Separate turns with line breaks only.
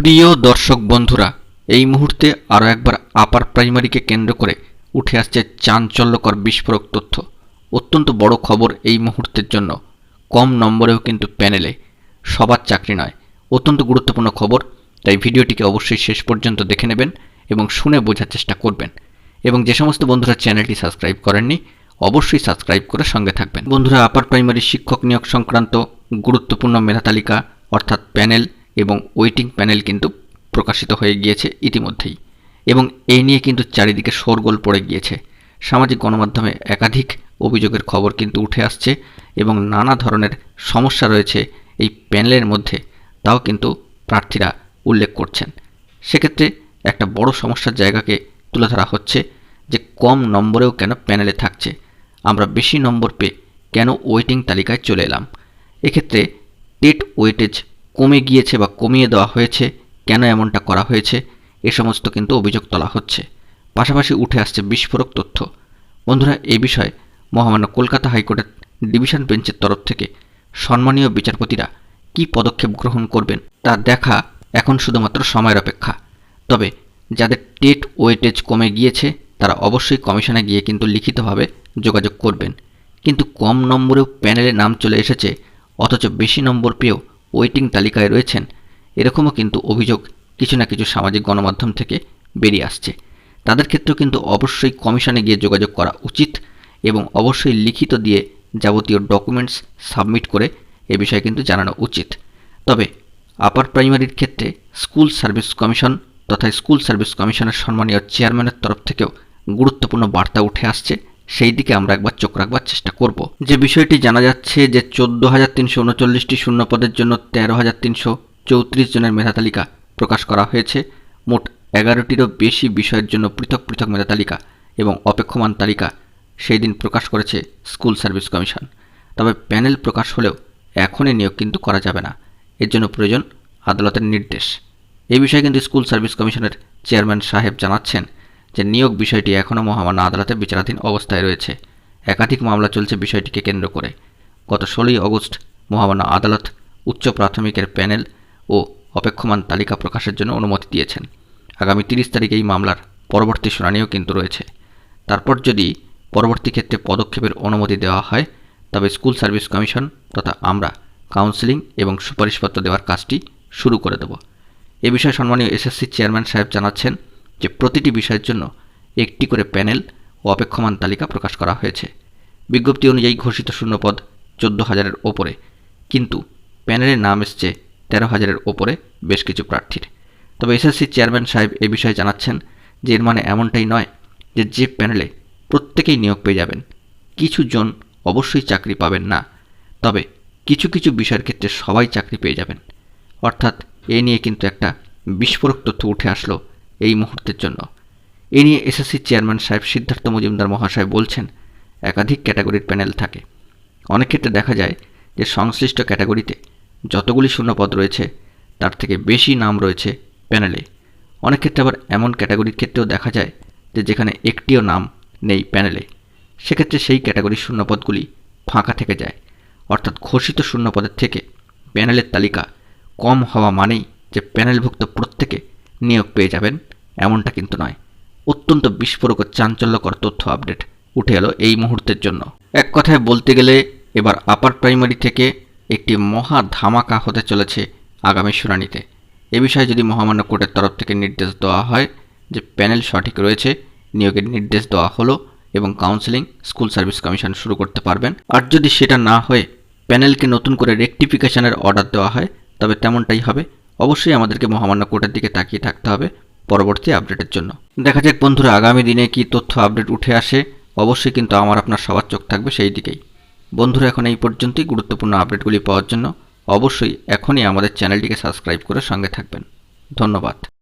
প্রিয় দর্শক বন্ধুরা, এই মুহূর্তে আরও একবার আপার প্রাইমারিকে কেন্দ্র করে উঠে আসছে চাঞ্চল্যকর বিস্ফোরক তথ্য। অত্যন্ত বড় খবর এই মুহূর্তের জন্য। কম নম্বরেও কিন্তু প্যানেলে সবার চাকরি নয়, অত্যন্ত গুরুত্বপূর্ণ খবর। তাই ভিডিওটিকে অবশ্যই শেষ পর্যন্ত দেখে নেবেন এবং শুনে বোঝার চেষ্টা করবেন। এবং যে সমস্ত বন্ধুরা চ্যানেলটি সাবস্ক্রাইব করেননি, অবশ্যই সাবস্ক্রাইব করে সঙ্গে থাকবেন। বন্ধুরা, আপার প্রাইমারি শিক্ষক নিয়োগ সংক্রান্ত গুরুত্বপূর্ণ মেধা তালিকা অর্থাৎ প্যানেল এবং ওয়েটিং প্যানেল কিন্তু প্রকাশিত হয়ে গিয়েছে ইতিমধ্যেই, এবং এই নিয়ে কিন্তু চারিদিকে শোরগোল পড়ে গিয়েছে। সামাজিক গণমাধ্যমে একাধিক অভিযোগের খবর কিন্তু উঠে আসছে এবং নানা ধরনের সমস্যা রয়েছে এই প্যানেলের মধ্যে, তাও কিন্তু প্রার্থীরা উল্লেখ করছেন। সেক্ষেত্রে একটা বড় সমস্যার জায়গাকে তুলে ধরা হচ্ছে যে কম নম্বরেও কেন প্যানেলে থাকছে, আমরা বেশি নম্বর পেয়ে কেন ওয়েটিং তালিকায় চলে এলাম। এক্ষেত্রে টেট ওয়েটেজ কমে গিয়েছে বা কমিয়ে দেওয়া হয়েছে, কেন এমনটা করা হয়েছে, এ সমস্ত কিন্তু অভিযোগ তোলা হচ্ছে। পাশাপাশি উঠে আসছে বিস্ফোরক তথ্য। বন্ধুরা, এই বিষয়ে মহামান্য কলকাতা হাইকোর্টের ডিভিশন বেঞ্চের তরফ থেকে সম্মানীয় বিচারপতিরা কী পদক্ষেপ গ্রহণ করবেন তা দেখা এখন শুধুমাত্র সময়ের অপেক্ষা। তবে যাদের টেট ওয়েটেজ কমে গিয়েছে তারা অবশ্যই কমিশনে গিয়ে কিন্তু লিখিতভাবে যোগাযোগ করবেন। কিন্তু কম নম্বরেও প্যানেলে নাম চলে এসেছে, অথচ বেশি নম্বর পেয়েও ওয়েটিং তালিকায় রয়েছেন, এরকমও কিন্তু অভিযোগ কিছু না কিছু সামাজিক গণমাধ্যম থেকে বেরিয়ে আসছে। তাদের ক্ষেত্রেও কিন্তু অবশ্যই কমিশনে গিয়ে যোগাযোগ করা উচিত এবং অবশ্যই লিখিত দিয়ে যাবতীয় ডকুমেন্টস সাবমিট করে এ বিষয়ে কিন্তু জানানো উচিত। তবে আপার প্রাইমারির ক্ষেত্রে স্কুল সার্ভিস কমিশন তথা স্কুল সার্ভিস কমিশনের সম্মানীয় চেয়ারম্যানের তরফ থেকেও গুরুত্বপূর্ণ বার্তা উঠে আসছে, সেই দিকে আমরা একবার চোখ রাখবার চেষ্টা করব। যে বিষয়টি জানা যাচ্ছে যে 14,339টি শূন্য পদের জন্য 13,334 জনের মেধা তালিকা প্রকাশ করা হয়েছে। মোট 11টিরও বেশি বিষয়ের জন্য পৃথক পৃথক মেধা তালিকা এবং অপেক্ষমান তালিকা সেই দিন প্রকাশ করেছে স্কুল সার্ভিস কমিশন। তবে প্যানেল প্রকাশ হলেও এখনই নিয়োগ কিন্তু করা যাবে না, এর জন্য প্রয়োজন আদালতের নির্দেশ। এই বিষয়ে কিন্তু স্কুল সার্ভিস কমিশনের চেয়ারম্যান সাহেব জানাচ্ছেন যে নিয়োগ বিষয়টি এখনও মহামান্য আদালতে বিচারাধীন অবস্থায় রয়েছে। একাধিক মামলা চলছে বিষয়টিকে কেন্দ্র করে। গত 16ই অগস্ট মহামান্য আদালত উচ্চ প্রাথমিকের প্যানেল ও অপেক্ষমান তালিকা প্রকাশের জন্য অনুমতি দিয়েছেন। আগামী 30 তারিখে এই মামলার পরবর্তী শুনানিও কিন্তু রয়েছে। তারপর যদি পরবর্তী ক্ষেত্রে পদক্ষেপের অনুমতি দেওয়া হয়, তবে স্কুল সার্ভিস কমিশন তথা আমরা কাউন্সেলিং এবং সুপারিশপত্র দেওয়ার কাজটি শুরু করে দেব। এ বিষয়ে সম্মানীয় এসএসসি চেয়ারম্যান সাহেব জানাচ্ছেন যে প্রতিটি বিষয়ের জন্য একটি করে প্যানেল ও অপেক্ষমান তালিকা প্রকাশ করা হয়েছে। বিজ্ঞপ্তি অনুযায়ী ঘোষিত শূন্যপদ 14,000-এর ওপরে, কিন্তু প্যানেলের নাম এসছে 13,000-এর ওপরে বেশ কিছু প্রার্থীর। তবে এসএসসি চেয়ারম্যান সাহেব এ বিষয়ে জানাচ্ছেন যে এর মানে এমনটাই নয় যে প্যানেলে প্রত্যেকেই নিয়োগ পেয়ে যাবেন। কিছু জন অবশ্যই চাকরি পাবেন না, তবে কিছু কিছু বিষয়ের ক্ষেত্রে সবাই চাকরি পেয়ে যাবেন। অর্থাৎ এ নিয়ে কিন্তু একটা বিস্ফোরক তথ্য উঠে আসলো এই মুহূর্তের জন্য। এ নিয়ে এসএসসি চেয়ারম্যান সাহেব সিদ্ধার্থ মজুমদার মহাশয় বলছেন, একাধিক ক্যাটাগরির প্যানেল থাকে। অনেক ক্ষেত্রে দেখা যায় যে সংশ্লিষ্ট ক্যাটাগরিতে যতগুলি শূন্যপদ রয়েছে তার থেকে বেশি নাম রয়েছে প্যানেলে। অনেক ক্ষেত্রে আবার এমন ক্যাটাগরির ক্ষেত্রেও দেখা যায় যে যেখানে একটিও নাম নেই প্যানেলে, সেক্ষেত্রে সেই ক্যাটাগরির শূন্যপদগুলি ফাঁকা থেকে যায়। অর্থাৎ ঘোষিত শূন্যপদের থেকে প্যানেলের তালিকা কম হওয়া মানেই যে প্যানেলভুক্ত প্রত্যেকে নিয়োগ পেয়ে যাবেন, এমনটা কিন্তু নয়। অত্যন্ত বিস্ফোরক ও চাঞ্চল্যকর তথ্য আপডেট উঠে এলো এই মুহূর্তের জন্য। এক কথায় বলতে গেলে এবার আপার প্রাইমারি থেকে একটি মহা ধামাকা হতে চলেছে আগামী শুনানিতে। এ বিষয়ে যদি মহামান্য কোর্টের তরফ থেকে নির্দেশ দেওয়া হয় যে প্যানেল সঠিক রয়েছে, নিয়োগের নির্দেশ দেওয়া হলো এবং কাউন্সেলিং স্কুল সার্ভিস কমিশন শুরু করতে পারবেন। আর যদি সেটা না হয়ে প্যানেলকে নতুন করে রেকটিফিকেশনের অর্ডার দেওয়া হয়, তবে তেমনটাই হবে। অবশ্যই আমাদেরকে মহামান্য কোর্টের দিকে তাকিয়ে থাকতে হবে পরবর্তী আপডেটের জন্য। দেখা যাক বন্ধুরা আগামী দিনে কি তথ্য আপডেট উঠে আসে। অবশ্যই কিন্তু আমার আপনার সবার চোখ থাকবে সেই দিকেই। বন্ধুরা, এখন এই পর্যন্তই। গুরুত্বপূর্ণ আপডেটগুলি পাওয়ার জন্য অবশ্যই এখনই আমাদের চ্যানেলটিকে সাবস্ক্রাইব করে সঙ্গে থাকবেন। ধন্যবাদ।